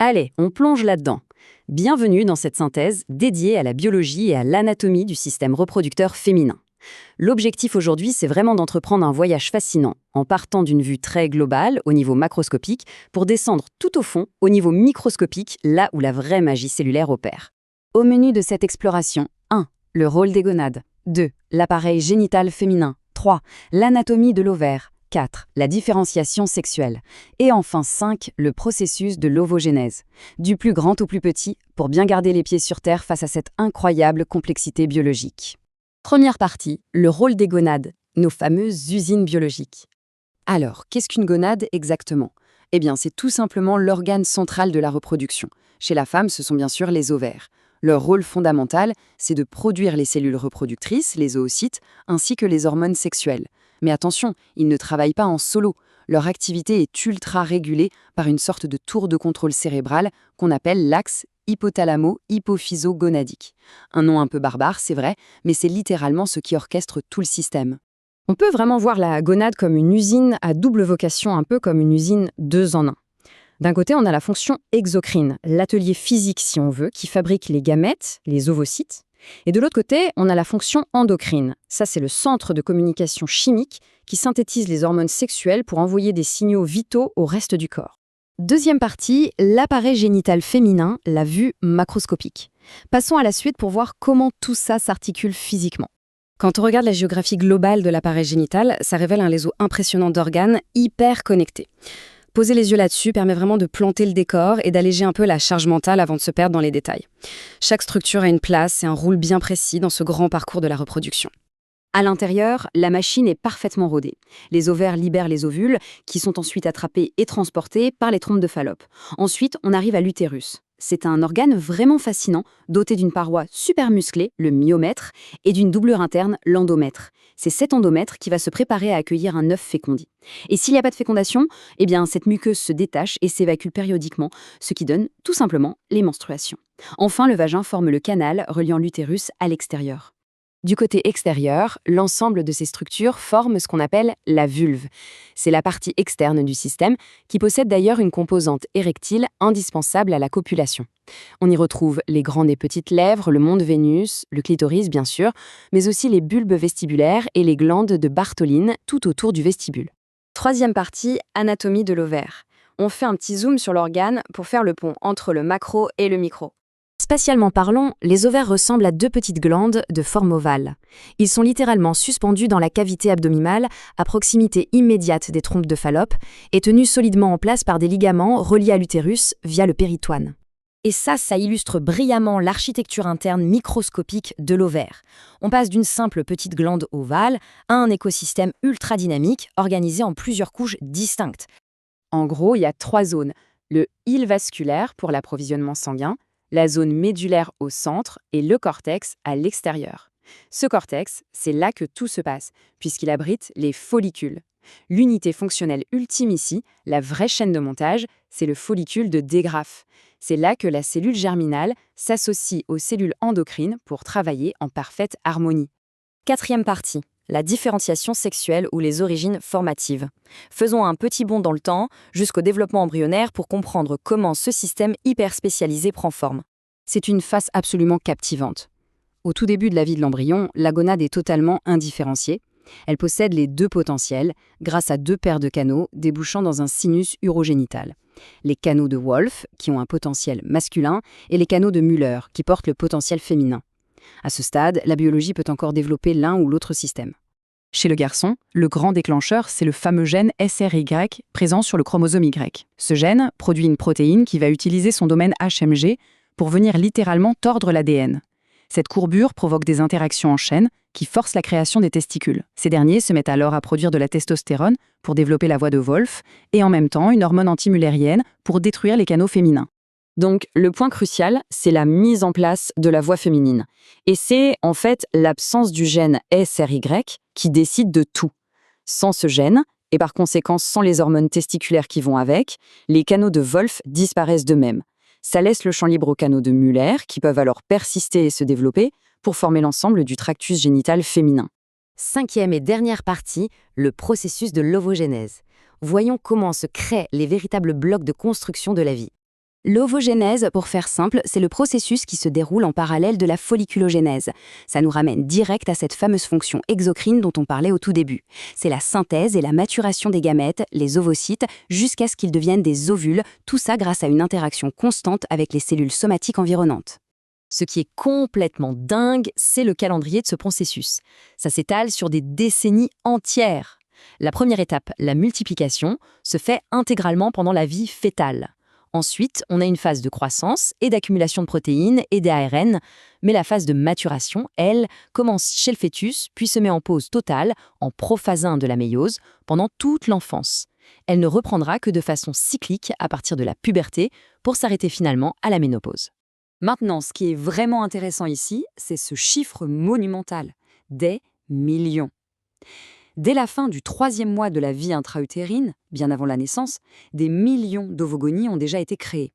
Allez, on plonge là-dedans. Bienvenue dans cette synthèse dédiée à la biologie et à l'anatomie du système reproducteur féminin. L'objectif aujourd'hui, c'est vraiment d'entreprendre un voyage fascinant, en partant d'une vue très globale, au niveau macroscopique, pour descendre tout au fond, au niveau microscopique, là où la vraie magie cellulaire opère. Au menu de cette exploration, 1. Le rôle des gonades. 2. L'appareil génital féminin. 3. L'anatomie de l'ovaire. 4. La différenciation sexuelle. Et enfin 5. Le processus de l'ovogénèse. Du plus grand au plus petit, pour bien garder les pieds sur terre face à cette incroyable complexité biologique. Première partie, le rôle des gonades, nos fameuses usines biologiques. Alors, qu'est-ce qu'une gonade exactement ? Eh bien, c'est tout simplement l'organe central de la reproduction. Chez la femme, ce sont bien sûr les ovaires. Leur rôle fondamental, c'est de produire les cellules reproductrices, les oocytes, ainsi que les hormones sexuelles. Mais attention, ils ne travaillent pas en solo. Leur activité est ultra régulée par une sorte de tour de contrôle cérébral qu'on appelle l'axe hypothalamo-hypophyso-gonadique. Un nom un peu barbare, c'est vrai, mais c'est littéralement ce qui orchestre tout le système. On peut vraiment voir la gonade comme une usine à double vocation, un peu comme une usine 2 en 1. D'un côté, on a la fonction exocrine, l'atelier physique si on veut, qui fabrique les gamètes, les ovocytes. Et de l'autre côté, on a la fonction endocrine. Ça, c'est le centre de communication chimique qui synthétise les hormones sexuelles pour envoyer des signaux vitaux au reste du corps. Deuxième partie, l'appareil génital féminin, la vue macroscopique. Passons à la suite pour voir comment tout ça s'articule physiquement. Quand on regarde la géographie globale de l'appareil génital, ça révèle un réseau impressionnant d'organes hyper connectés. Poser les yeux là-dessus permet vraiment de planter le décor et d'alléger un peu la charge mentale avant de se perdre dans les détails. Chaque structure a une place et un rôle bien précis dans ce grand parcours de la reproduction. À l'intérieur, la machine est parfaitement rodée. Les ovaires libèrent les ovules, qui sont ensuite attrapés et transportés par les trompes de Fallope. Ensuite, on arrive à l'utérus. C'est un organe vraiment fascinant, doté d'une paroi super musclée, le myomètre, et d'une doublure interne, l'endomètre. C'est cet endomètre qui va se préparer à accueillir un œuf fécondi. Et s'il n'y a pas de fécondation, eh bien cette muqueuse se détache et s'évacue périodiquement, ce qui donne tout simplement les menstruations. Enfin, le vagin forme le canal reliant l'utérus à l'extérieur. Du côté extérieur, l'ensemble de ces structures forme ce qu'on appelle la vulve. C'est la partie externe du système qui possède d'ailleurs une composante érectile indispensable à la copulation. On y retrouve les grandes et petites lèvres, le mont de Vénus, le clitoris bien sûr, mais aussi les bulbes vestibulaires et les glandes de Bartholine tout autour du vestibule. Troisième partie, anatomie de l'ovaire. On fait un petit zoom sur l'organe pour faire le pont entre le macro et le micro. Spatialement parlant, les ovaires ressemblent à 2 petites glandes de forme ovale. Ils sont littéralement suspendus dans la cavité abdominale, à proximité immédiate des trompes de Fallope, et tenus solidement en place par des ligaments reliés à l'utérus via le péritoine. Et ça illustre brillamment l'architecture interne microscopique de l'ovaire. On passe d'une simple petite glande ovale à un écosystème ultra dynamique, organisé en plusieurs couches distinctes. En gros, il y a 3 zones. Le île vasculaire pour l'approvisionnement sanguin, la zone médulaire au centre et le cortex à l'extérieur. Ce cortex, c'est là que tout se passe, puisqu'il abrite les follicules. L'unité fonctionnelle ultime ici, la vraie chaîne de montage, c'est le follicule de Degraaff. C'est là que la cellule germinale s'associe aux cellules endocrines pour travailler en parfaite harmonie. Quatrième partie, la différenciation sexuelle ou les origines formatives. Faisons un petit bond dans le temps jusqu'au développement embryonnaire pour comprendre comment ce système hyper spécialisé prend forme. C'est une phase absolument captivante. Au tout début de la vie de l'embryon, la gonade est totalement indifférenciée. Elle possède les 2 potentiels grâce à 2 paires de canaux débouchant dans un sinus urogénital. Les canaux de Wolff, qui ont un potentiel masculin, et les canaux de Müller, qui portent le potentiel féminin. À ce stade, la biologie peut encore développer l'un ou l'autre système. Chez le garçon, le grand déclencheur, c'est le fameux gène SRY présent sur le chromosome Y. Ce gène produit une protéine qui va utiliser son domaine HMG pour venir littéralement tordre l'ADN. Cette courbure provoque des interactions en chaîne qui forcent la création des testicules. Ces derniers se mettent alors à produire de la testostérone pour développer la voie de Wolff et en même temps une hormone antimullérienne pour détruire les canaux féminins. Donc, le point crucial, c'est la mise en place de la voie féminine. Et c'est, en fait, l'absence du gène SRY qui décide de tout. Sans ce gène, et par conséquent sans les hormones testiculaires qui vont avec, les canaux de Wolff disparaissent d'eux-mêmes. Ça laisse le champ libre aux canaux de Müller, qui peuvent alors persister et se développer, pour former l'ensemble du tractus génital féminin. Cinquième et dernière partie, le processus de l'ovogénèse. Voyons comment se créent les véritables blocs de construction de la vie. L'ovogénèse, pour faire simple, c'est le processus qui se déroule en parallèle de la folliculogénèse. Ça nous ramène direct à cette fameuse fonction exocrine dont on parlait au tout début. C'est la synthèse et la maturation des gamètes, les ovocytes, jusqu'à ce qu'ils deviennent des ovules, tout ça grâce à une interaction constante avec les cellules somatiques environnantes. Ce qui est complètement dingue, c'est le calendrier de ce processus. Ça s'étale sur des décennies entières. La première étape, la multiplication, se fait intégralement pendant la vie fœtale. Ensuite, on a une phase de croissance et d'accumulation de protéines et d'ARN, mais la phase de maturation, elle, commence chez le fœtus, puis se met en pause totale, en prophase 1 de la méiose, pendant toute l'enfance. Elle ne reprendra que de façon cyclique à partir de la puberté, pour s'arrêter finalement à la ménopause. Maintenant, ce qui est vraiment intéressant ici, c'est ce chiffre monumental, des millions. Dès la fin du 3e mois de la vie intra-utérine, bien avant la naissance, des millions d'ovogonies ont déjà été créées.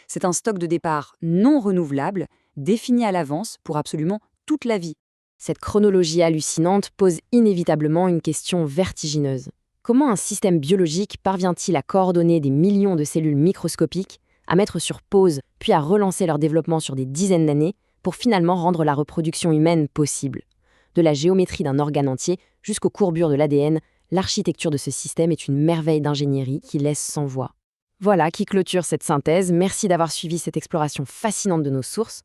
C'est un stock de départ non renouvelable, défini à l'avance pour absolument toute la vie. Cette chronologie hallucinante pose inévitablement une question vertigineuse. Comment un système biologique parvient-il à coordonner des millions de cellules microscopiques, à mettre sur pause, puis à relancer leur développement sur des dizaines d'années, pour finalement rendre la reproduction humaine possible? De la géométrie d'un organe entier jusqu'aux courbures de l'ADN, l'architecture de ce système est une merveille d'ingénierie qui laisse sans voix. Voilà qui clôture cette synthèse. Merci d'avoir suivi cette exploration fascinante de nos sources.